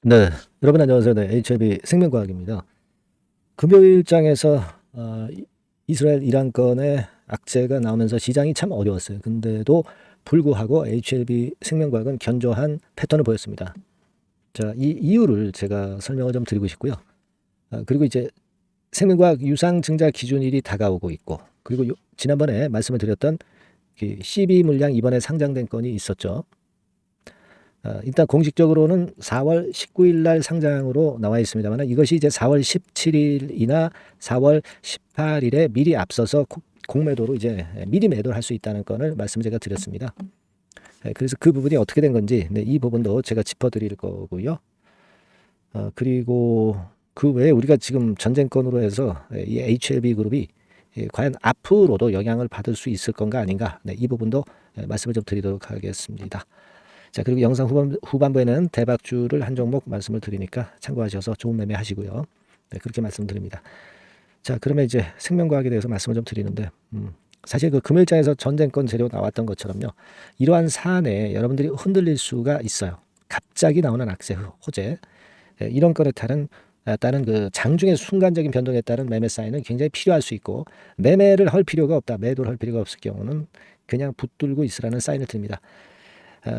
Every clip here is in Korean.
네, 여러분 안녕하세요. 네, HLB 생명과학입니다. 금요일장에서 이스라엘 이란 건의 악재가 나오면서 시장이 참 어려웠어요. 근데도 불구하고 HLB 생명과학은 견조한 패턴을 보였습니다. 자, 이 이유를 제가 설명을 좀 드리고 싶고요. 그리고 이제 생명과학 유상증자 기준일이 다가오고 있고, 그리고 지난번에 말씀을 드렸던 그 CB 물량 이번에 상장된 건이 있었죠. 일단 공식적으로는 4월 19일 날 상장으로 나와 있습니다만 이것이 이제 4월 17일이나 4월 18일에 미리 앞서서 공매도로 이제 미리 매도를 할 수 있다는 건을 말씀 제가 드렸습니다. 그래서 그 부분이 어떻게 된 건지 이 부분도 제가 짚어드릴 거고요. 그리고 그 외에 우리가 지금 전쟁권으로 해서 이 HLB 그룹이 과연 앞으로도 영향을 받을 수 있을 건가 아닌가, 이 부분도 말씀을 좀 드리도록 하겠습니다. 자, 그리고 영상 후반부에는 대박주를 한 종목 말씀을 드리니까 참고하셔서 좋은 매매 하시고요. 네, 그렇게 말씀드립니다. 자, 그러면 이제 생명과학에 대해서 말씀을 좀 드리는데, 사실 그 금일장에서 전쟁권 재료 나왔던 것처럼요, 이러한 사안에 여러분들이 흔들릴 수가 있어요. 갑자기 나오는 악재, 호재, 이런 건에 따른 그 장중의 순간적인 변동에 따른 매매 사인은 굉장히 필요할 수 있고, 매매를 할 필요가 없다, 매도를 할 필요가 없을 경우는 그냥 붙들고 있으라는 사인을 드립니다.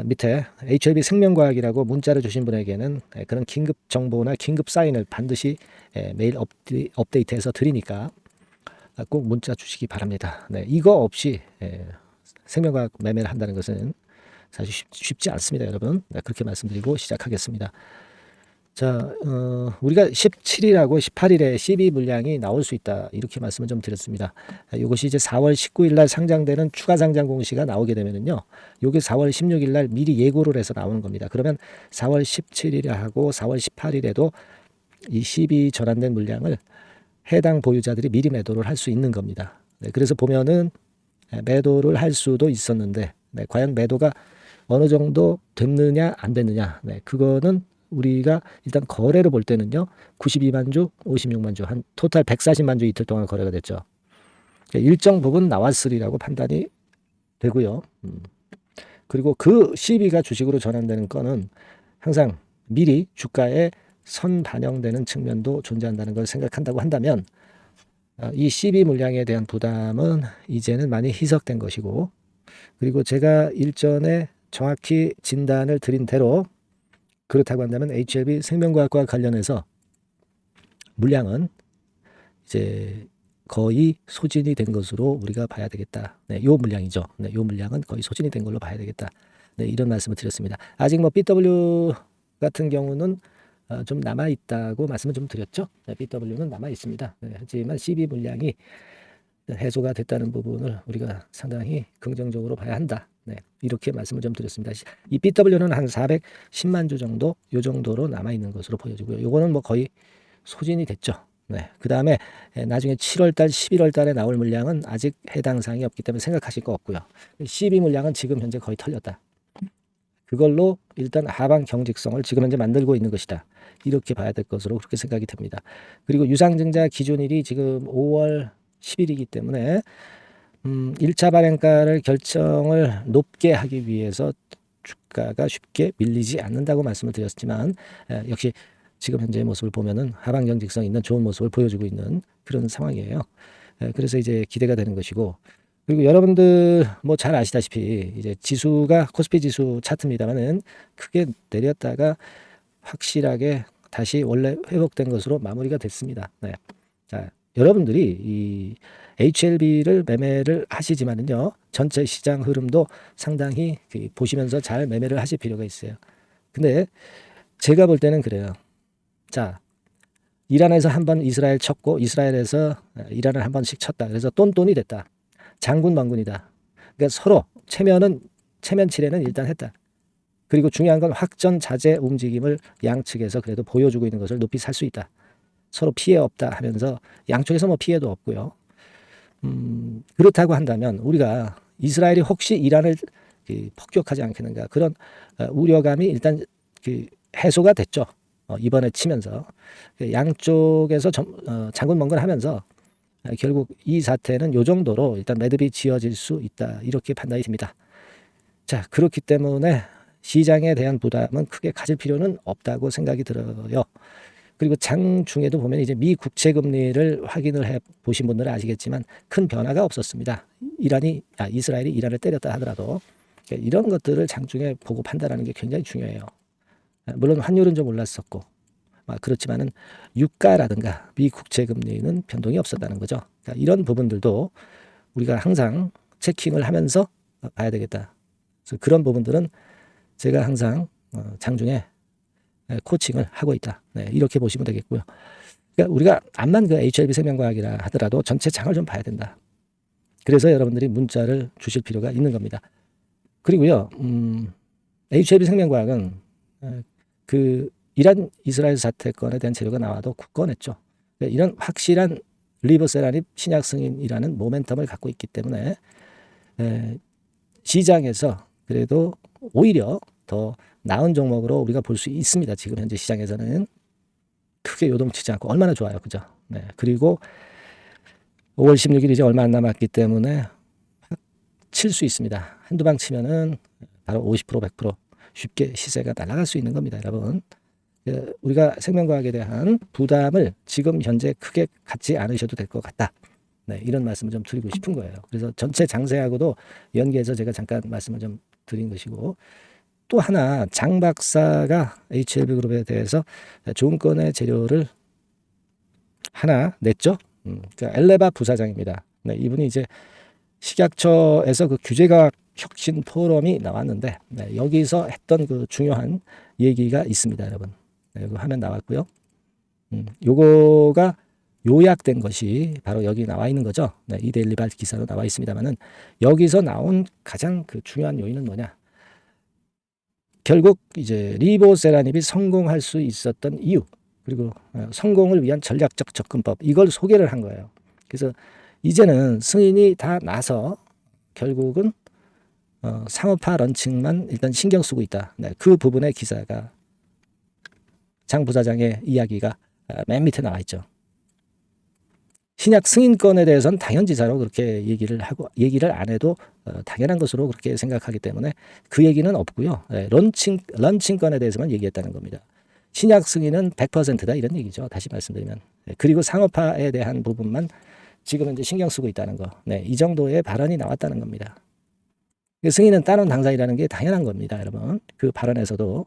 밑에 HLB 생명과학이라고 문자를 주신 분에게는 그런 긴급 정보나 긴급 사인을 반드시 매일 업데이트해서 드리니까 꼭 문자 주시기 바랍니다. 네, 이거 없이 생명과학 매매를 한다는 것은 사실 쉽지 않습니다, 여러분. 네, 그렇게 말씀드리고 시작하겠습니다. 자, 우리가 17일하고 18일에 CB 물량이 나올 수 있다, 이렇게 말씀을 좀 드렸습니다. 이것이 이제 4월 19일 날 상장되는 추가 상장 공시가 나오게 되면은요, 요게 4월 16일 날 미리 예고를 해서 나오는 겁니다. 그러면 4월 17일에 하고 4월 18일에도 이 CB 전환된 물량을 해당 보유자들이 미리 매도를 할 수 있는 겁니다. 네, 그래서 보면은 매도를 할 수도 있었는데, 과연 매도가 어느 정도 됐느냐 안 됐느냐, 그거는 우리가 일단 거래로 볼 때는요, 92만 주, 56만 주, 한 토탈 140만 주 이틀 동안 거래가 됐죠. 일정 부분 나왔으리라고 판단이 되고요. 그리고 그 CB가 주식으로 전환되는 건은 항상 미리 주가에 선 반영되는 측면도 존재한다는 걸 생각한다고 한다면, 이 CB 물량에 대한 부담은 이제는 많이 희석된 것이고, 그리고 제가 일전에 정확히 진단을 드린 대로 그렇다고 한다면 HLB 생명과학과 관련해서 물량은 이제 거의 소진이 된 것으로 우리가 봐야 되겠다. 네, 요 물량이죠. 네, 요 물량은 거의 소진이 된 걸로 봐야 되겠다. 네, 이런 말씀을 드렸습니다. 아직 뭐 BW 같은 경우는 좀 남아 있다고 말씀을 좀 드렸죠. 네, BW는 남아 있습니다. 네, 하지만 CB 물량이 해소가 됐다는 부분을 우리가 상당히 긍정적으로 봐야 한다. 네, 이렇게 말씀을 좀 드렸습니다. 이 BW는 한 410만 주 정도, 요 정도로 남아 있는 것으로 보여지고요. 요거는 뭐 거의 소진이 됐죠. 네, 그 다음에 나중에 7월달, 11월달에 나올 물량은 아직 해당 사항이 없기 때문에 생각하실 거 없고요. CB 물량은 지금 현재 거의 털렸다. 그걸로 일단 하방 경직성을 지금 현재 만들고 있는 것이다, 이렇게 봐야 될 것으로 그렇게 생각이 됩니다. 그리고 유상증자 기준일이 지금 5월 10일이기 때문에 1차 발행가를 결정을 높게 하기 위해서 주가가 쉽게 밀리지 않는다고 말씀을 드렸지만, 역시 지금 현재의 모습을 보면은 하방 경직성 있는 좋은 모습을 보여주고 있는 그런 상황이에요. 그래서 이제 기대가 되는 것이고, 그리고 여러분들 뭐 잘 아시다시피 이제 지수가 코스피 지수 차트입니다만은 크게 내렸다가 확실하게 다시 원래 회복된 것으로 마무리가 됐습니다. 네. 자, 여러분들이 이 HLB를 매매를 하시지만은요, 전체 시장 흐름도 상당히 보시면서 잘 매매를 하실 필요가 있어요. 근데 제가 볼 때는 그래요. 자, 이란에서 한번 이스라엘 쳤고 이스라엘에서 이란을 한 번씩 쳤다. 그래서 똔똔이 됐다. 장군만군이다. 그러니까 서로 체면 치레는 일단 했다. 그리고 중요한 건 확전 자제 움직임을 양측에서 그래도 보여주고 있는 것을 높이 살 수 있다. 서로 피해 없다 하면서 양쪽에서 뭐 피해도 없고요. 그렇다고 한다면 우리가 이스라엘이 혹시 이란을 폭격하지 않겠는가, 그런 우려감이 일단 해소가 됐죠. 이번에 치면서 양쪽에서 장군멍건하면서 결국 이 사태는 요 정도로 일단 매듭이 지어질 수 있다, 이렇게 판단이 됩니다. 자, 그렇기 때문에 시장에 대한 부담은 크게 가질 필요는 없다고 생각이 들어요. 그리고 장중에도 보면 이제 미 국채 금리를 확인을 해 보신 분들은 아시겠지만 큰 변화가 없었습니다. 이스라엘이 이란을 때렸다 하더라도 이런 것들을 장중에 보고 판단하는 게 굉장히 중요해요. 물론 환율은 좀 올랐었고 그렇지만은 유가라든가 미 국채 금리는 변동이 없었다는 거죠. 그러니까 이런 부분들도 우리가 항상 체킹을 하면서 봐야 되겠다. 그래서 그런 부분들은 제가 항상 장중에 코칭을 하고 있다. 네, 이렇게 보시면 되겠고요. 그러니까 우리가 암만 그 HLB 생명과학이라 하더라도 전체 장을 좀 봐야 된다. 그래서 여러분들이 문자를 주실 필요가 있는 겁니다. 그리고요, HLB 생명과학은 그 이란 이스라엘 사태건에 대한 재료가 나와도 굳건했죠. 그러니까 이런 확실한 리버세라닙 신약 승인이라는 모멘텀을 갖고 있기 때문에 시장에서 그래도 오히려 더 나은 종목으로 우리가 볼 수 있습니다. 지금 현재 시장에서는 크게 요동치지 않고 얼마나 좋아요, 그죠? 네. 그리고 5월 16일 이제 얼마 안 남았기 때문에 칠 수 있습니다. 한두 방 치면은 바로 50% 100% 쉽게 시세가 날아갈 수 있는 겁니다, 여러분. 우리가 생명과학에 대한 부담을 지금 현재 크게 갖지 않으셔도 될 것 같다. 네, 이런 말씀을 좀 드리고 싶은 거예요. 그래서 전체 장세하고도 연계해서 제가 잠깐 말씀을 좀 드린 것이고, 또 하나 장 박사가 HLB 그룹에 대해서 좋은 건의 재료를 하나 냈죠. 그러니까 엘레바 부사장입니다. 네, 이분이 이제 식약처에서 그 규제과학 혁신 포럼이 나왔는데 여기서 했던 그 중요한 얘기가 있습니다, 여러분. 네, 이거 화면 나왔고요. 요거가 요약된 것이 바로 여기 나와 있는 거죠. 네, 이데일리발 기사로 나와 있습니다만은 여기서 나온 가장 그 중요한 요인은 뭐냐? 결국 이제 리보세라닙이 성공할 수 있었던 이유, 그리고 성공을 위한 전략적 접근법, 이걸 소개를 한 거예요. 그래서 이제는 승인이 다 나서 결국은 상업화 런칭만 일단 신경 쓰고 있다. 네, 그 부분의 기사가 장 부사장의 이야기가 맨 밑에 나와 있죠. 신약 승인권에 대해서는 당연지사로 그렇게 얘기를 안 해도 당연한 것으로 그렇게 생각하기 때문에 그 얘기는 없고요. 네, 런칭권에 대해서만 얘기했다는 겁니다. 신약 승인은 100%다 이런 얘기죠. 다시 말씀드리면. 네, 그리고 상업화에 대한 부분만 지금 이제 신경 쓰고 있다는 거. 네, 이 정도의 발언이 나왔다는 겁니다. 승인은 따놓은 당사이라는 게 당연한 겁니다, 여러분. 그 발언에서도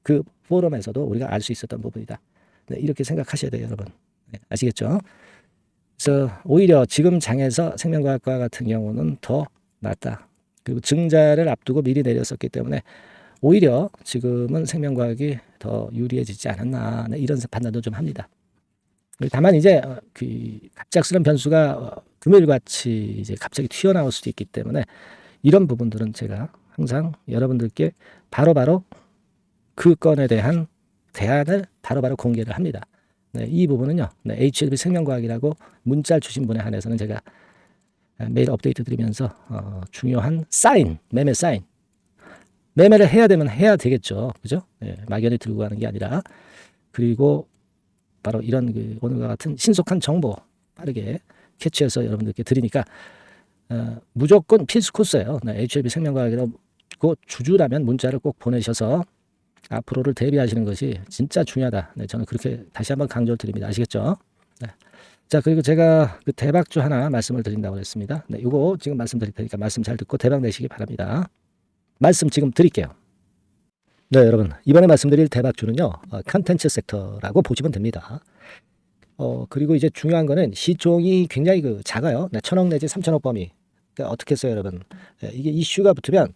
그 포럼에서도 우리가 알 수 있었던 부분이다. 네, 이렇게 생각하셔야 돼요, 여러분. 네, 아시겠죠? 그래서 오히려 지금 장에서 생명과학과 같은 경우는 더 낫다. 그리고 증자를 앞두고 미리 내렸었기 때문에 오히려 지금은 생명과학이 더 유리해지지 않았나, 네, 이런 판단도 좀 합니다. 다만 이제 그 갑작스러운 변수가 금요일같이 이제 갑자기 튀어나올 수도 있기 때문에 이런 부분들은 제가 항상 여러분들께 바로바로 그 건에 대한 대안을 바로바로 공개를 합니다. 네, 이 부분은요, 네, HLB 생명과학이라고 문자를 주신 분에 한해서는 제가 매일 업데이트 드리면서 중요한 사인, 매매 사인, 매매를 해야 되면 해야 되겠죠, 그죠? 네, 막연히 들고 가는 게 아니라. 그리고 바로 이런 그 오늘과 같은 신속한 정보 빠르게 캐치해서 여러분들께 드리니까 무조건 필수 코스예요. 네, HLB 생명과학이라고 주주라면 문자를 꼭 보내셔서 앞으로를 대비하시는 것이 진짜 중요하다. 네, 저는 그렇게 다시 한번 강조를 드립니다. 아시겠죠? 네. 자, 그리고 제가 그 대박주 하나 말씀을 드린다고 했습니다. 네, 이거 지금 말씀드릴 테니까 말씀 잘 듣고 대박 내시기 바랍니다. 말씀 지금 드릴게요. 네, 여러분, 이번에 말씀드릴 대박주는요, 컨텐츠 섹터라고 보시면 됩니다. 그리고 이제 중요한 거는 시총이 굉장히 그 작아요. 네, 1,000억 내지 3,000억 범위. 그러니까 어떻게 했어요, 여러분? 네, 이게 이슈가 붙으면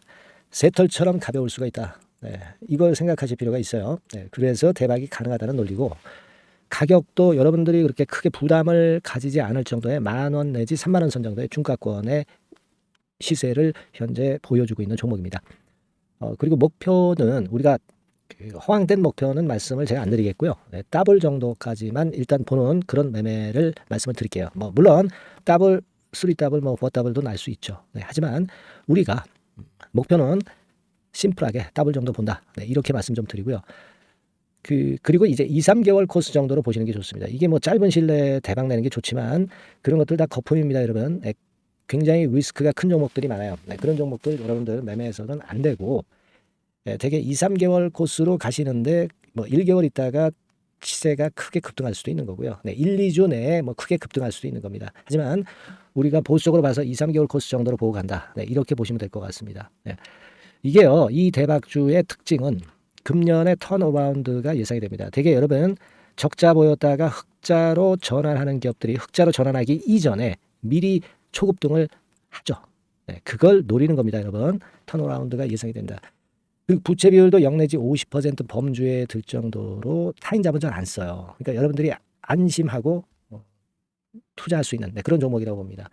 새털처럼 가벼울 수가 있다. 네, 이걸 생각하실 필요가 있어요. 네, 그래서 대박이 가능하다는 논리고, 가격도 여러분들이 그렇게 크게 부담을 가지지 않을 정도의 10,000원 내지 30,000원 선 정도의 중가권의 시세를 현재 보여주고 있는 종목입니다. 그리고 목표는 우리가 허황된 목표는 말씀을 제가 안 드리겠고요. 네, 더블 정도까지만 일단 보는 그런 매매를 말씀을 드릴게요. 뭐 물론 더블, 3더블, 뭐 4더블도 날 수 있죠. 네, 하지만 우리가 목표는 심플하게 더블 정도 본다. 네, 이렇게 말씀 좀 드리고요. 그리고 이제 2, 3개월 코스 정도로 보시는 게 좋습니다. 이게 뭐 짧은 시일 내에 대박 내는 게 좋지만 그런 것들 다 거품입니다, 여러분. 네, 굉장히 리스크가 큰 종목들이 많아요. 네, 그런 종목들 여러분들 매매해서는 안 되고, 대개 2, 3개월 코스로 가시는데 뭐 1개월 있다가 시세가 크게 급등할 수도 있는 거고요. 1, 2주 내에 뭐 크게 급등할 수도 있는 겁니다. 하지만 우리가 보수적으로 봐서 2, 3개월 코스 정도로 보고 간다. 이렇게 보시면 될 것 같습니다. 이게요, 이 대박주의 특징은 금년에 턴어라운드가 예상이 됩니다. 대개 여러분 적자 보였다가 흑자로 전환하는 기업들이 흑자로 전환하기 이전에 미리 초급등을 하죠. 그걸 노리는 겁니다, 여러분. 턴어라운드가 예상이 된다. 그리고 부채 비율도 0 내지 50% 범주에 들 정도로 타인 자본 잘 안 써요. 그러니까 여러분들이 안심하고 투자할 수 있는 그런 종목이라고 봅니다.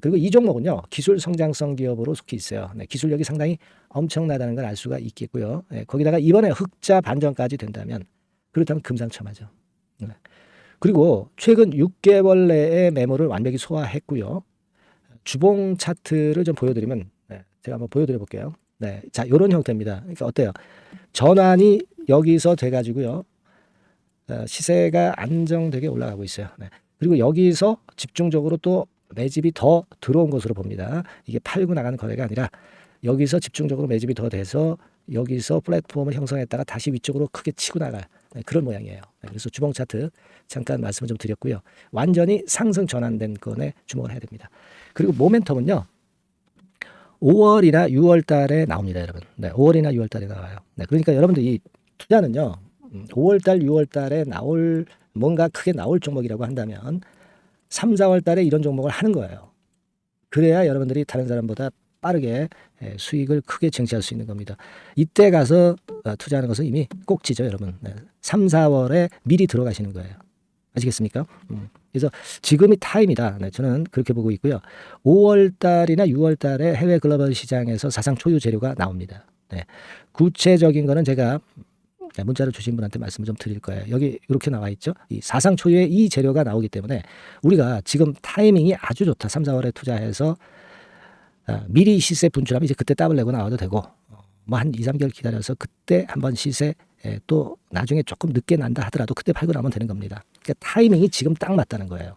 그리고 이 종목은요, 기술 성장성 기업으로 속해 있어요. 기술력이 상당히 엄청나다는 걸 알 수가 있겠고요. 거기다가 이번에 흑자 반전까지 된다면 그렇다면 금상첨화죠. 그리고 최근 6개월 내에 매물을 완벽히 소화했고요. 주봉 차트를 좀 보여드리면 제가 한번 보여드려 볼게요. 자, 이런 형태입니다. 그러니까 어때요? 전환이 여기서 돼가지고요, 시세가 안정되게 올라가고 있어요. 그리고 여기서 집중적으로 또 매집이 더 들어온 것으로 봅니다. 이게 팔고 나가는 거래가 아니라 여기서 집중적으로 매집이 더 돼서 여기서 플랫폼을 형성했다가 다시 위쪽으로 크게 치고 나갈 그런 모양이에요. 그래서 주봉 차트 잠깐 말씀을 좀 드렸고요. 완전히 상승 전환된 건에 주목을 해야 됩니다. 그리고 모멘텀은요, 5월이나 6월 달에 나옵니다, 여러분. 5월이나 6월 달에 나와요. 그러니까 여러분들 이 투자는요, 5월 달, 6월 달에 나올 뭔가 크게 나올 종목이라고 한다면 3, 4월 달에 이런 종목을 하는 거예요. 그래야 여러분들이 다른 사람보다 빠르게 수익을 크게 쟁취할 수 있는 겁니다. 이때 가서 투자하는 것은 이미 꼭지죠, 여러분. 3, 4월에 미리 들어가시는 거예요. 아시겠습니까? 그래서 지금이 타임이다. 저는 그렇게 보고 있고요. 5월 달이나 6월 달에 해외 글로벌 시장에서 사상 초유 재료가 나옵니다. 구체적인 거는 제가 문자를 주신 분한테 말씀을 좀 드릴 거예요. 여기 이렇게 나와 있죠. 이 사상 초유의 이 재료가 나오기 때문에 우리가 지금 타이밍이 아주 좋다. 3, 4월에 투자해서 미리 시세 분출하면 이제 그때 더블 내고 나와도 되고, 뭐 한 2, 3개월 기다려서 그때 한번 시세 또 나중에 조금 늦게 난다 하더라도 그때 팔고 나면 되는 겁니다. 그러니까 타이밍이 지금 딱 맞다는 거예요.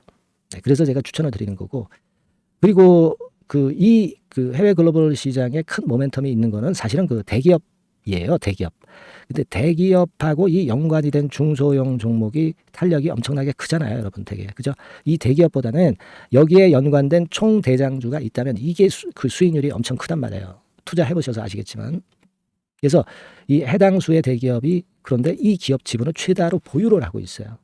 그래서 제가 추천을 드리는 거고, 그리고 그 해외 글로벌 시장에 큰 모멘텀이 있는 거는 사실은 그 대기업이에요, 대기업. 근데 대기업하고 이 연관이 된 중소형 종목이 탄력이 엄청나게 크잖아요, 여러분. 되게 그죠? 이 대기업보다는 여기에 연관된 총 대장주가 있다면 이게 그 수익률이 엄청 크단 말이에요. 투자해 보셔서 아시겠지만. 그래서 이 해당 수의 대기업이 그런데 이 기업 지분을 최다로 보유를 하고 있어요.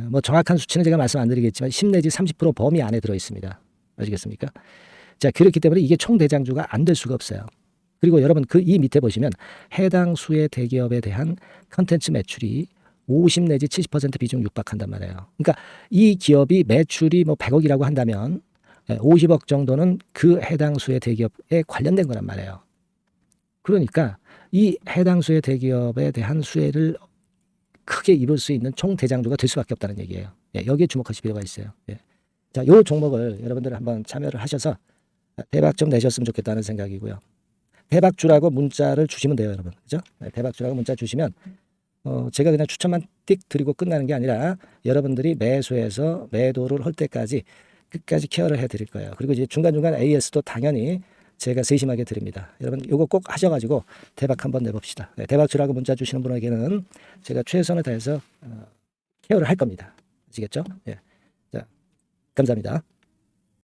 뭐 정확한 수치는 제가 말씀 안 드리겠지만 10 내지 30% 범위 안에 들어 있습니다. 아시겠습니까? 자, 그렇기 때문에 이게 총 대장주가 안 될 수가 없어요. 그리고 여러분 이 밑에 보시면 해당 수의 대기업에 대한 컨텐츠 매출이 50 내지 70% 비중 육박한단 말이에요. 그러니까 이 기업이 매출이 뭐 100억이라고 한다면 50억 정도는 그 해당 수의 대기업에 관련된 거란 말이에요. 그러니까 이 해당 수의 대기업에 대한 수혜를 크게 입을 수 있는 총 대장주가 될 수밖에 없다는 얘기예요. 여기에 주목하실 필요가 있어요. 자, 요 종목을 여러분들 한번 참여를 하셔서 대박 좀 내셨으면 좋겠다는 생각이고요. 대박주라고 문자를 주시면 돼요, 여러분. 그죠? 대박주라고 문자 주시면 제가 그냥 추천만 띡 드리고 끝나는 게 아니라 여러분들이 매수해서 매도를 할 때까지 끝까지 케어를 해드릴 거예요. 그리고 이제 중간중간 AS도 당연히 제가 세심하게 드립니다. 여러분 이거 꼭 하셔가지고 대박 한번 내봅시다. 대박주라고 문자 주시는 분에게는 제가 최선을 다해서 케어를 할 겁니다. 아시겠죠? 자, 감사합니다.